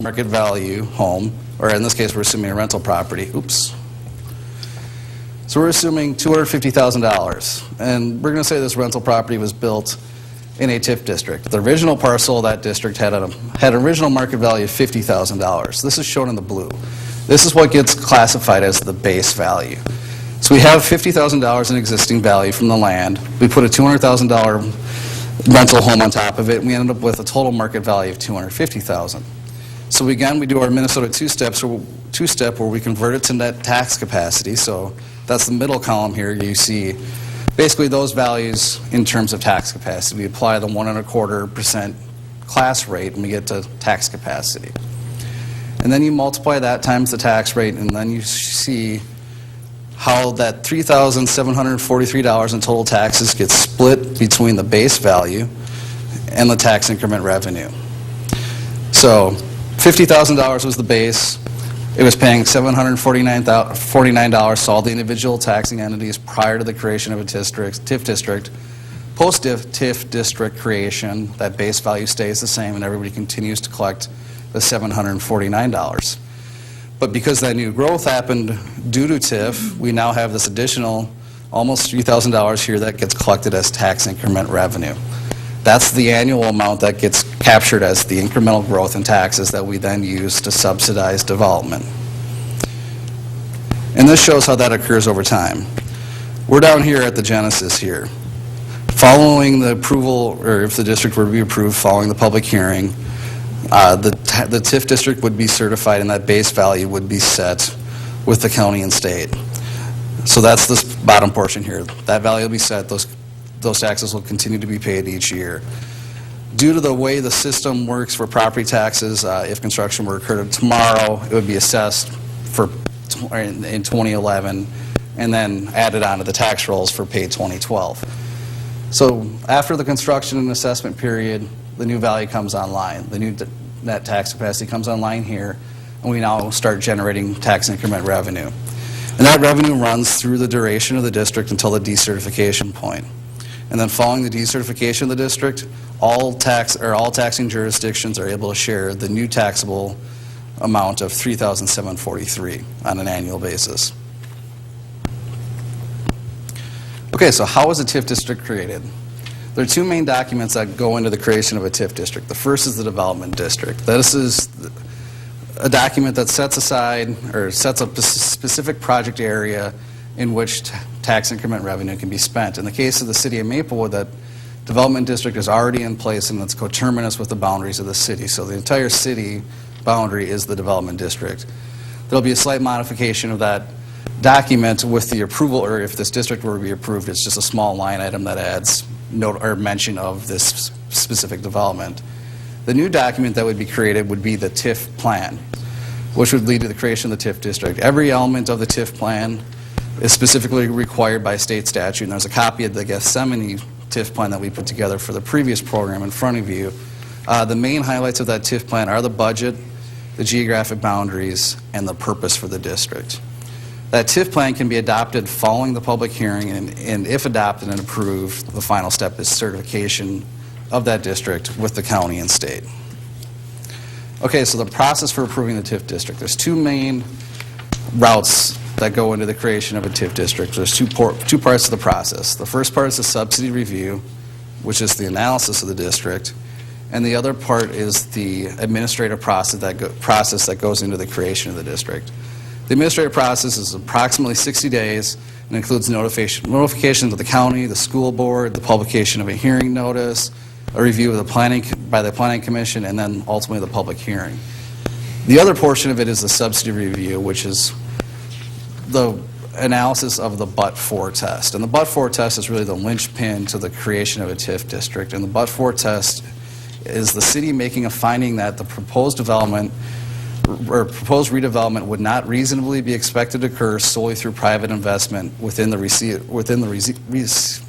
market value home, or in this case, we're assuming a rental property. Oops. So we're assuming $250,000, and we're going to say this rental property was built in a TIF district. The original parcel of that district had an original market value of $50,000. This is shown in the blue. This is what gets classified as the base value. So we have $50,000 in existing value from the land. We put a $200,000 rental home on top of it, and we ended up with a total market value of $250,000. So again, we do our Minnesota two-step where we convert it to net tax capacity. So that's the middle column here. You see basically those values in terms of tax capacity. We apply the 1.25% class rate and we get to tax capacity. And then you multiply that times the tax rate, and then you see how that $3,743 in total taxes gets split between the base value and the tax increment revenue. So $50,000 was the base. It was paying $749 to all the individual taxing entities prior to the creation of a TIF district. Post-TIF district creation, that base value stays the same and everybody continues to collect the $749. But because that new growth happened due to TIF, we now have this additional almost $3,000 here that gets collected as tax increment revenue. That's the annual amount that gets captured as the incremental growth in taxes that we then use to subsidize development. And this shows how that occurs over time. We're down here at the genesis here. Following the approval, or if the district were to be approved following the public hearing, the TIF district would be certified and that base value would be set with the county and state. So that's this bottom portion here. That value will be set. Those taxes will continue to be paid each year. Due to the way the system works for property taxes, if construction were to occur tomorrow, it would be assessed in 2011 and then added onto the tax rolls for paid 2012. So after the construction and assessment period, the new value comes online. The new net tax capacity comes online here, and we now start generating tax increment revenue. And that revenue runs through the duration of the district until the decertification point. And then following the decertification of the district, all taxing jurisdictions are able to share the new taxable amount of $3,743 on an annual basis. Okay, so how is a TIF district created? There are two main documents that go into the creation of a TIF district. The first is the development district. This is a document that sets aside or sets up a specific project area in which tax increment revenue can be spent. In the case of the city of Maplewood, that development district is already in place and it's coterminous with the boundaries of the city. So the entire city boundary is the development district. There'll be a slight modification of that document with the approval, or if this district were to be approved, it's just a small line item that adds note or mention of this specific development. The new document that would be created would be the TIF plan, which would lead to the creation of the TIF district. Every element of the TIF plan is specifically required by state statute, and there's a copy of the Gethsemane TIF plan that we put together for the previous program in front of you. The main highlights of that TIF plan are the budget, the geographic boundaries, and the purpose for the district. That TIF plan can be adopted following the public hearing, and if adopted and approved, the final step is certification of that district with the county and state. Okay, so the process for approving the TIF district. There's two main routes that go into the creation of a TIF district. There's two parts of the process. The first part is the subsidy review, which is the analysis of the district, and the other part is the administrative process that goes into the creation of the district. The administrative process is approximately 60 days and includes notification to the county, the school board, the publication of a hearing notice, a review of by the planning commission, and then ultimately the public hearing. The other portion of it is the subsidy review, which is the analysis of the but-for test. And the but-for test is really the linchpin to the creation of a TIF district. And the but-for test is the city making a finding that the proposed development or proposed redevelopment would not reasonably be expected to occur solely through private investment within the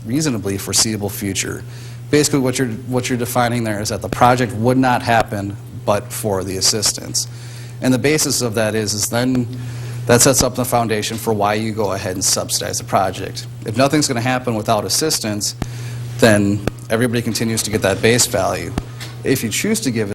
reasonably foreseeable future. Basically, what you're defining there is that the project would not happen but for the assistance. And the basis of that is then that sets up the foundation for why you go ahead and subsidize the project. If nothing's going to happen without assistance, then everybody continues to get that base value. If you choose to give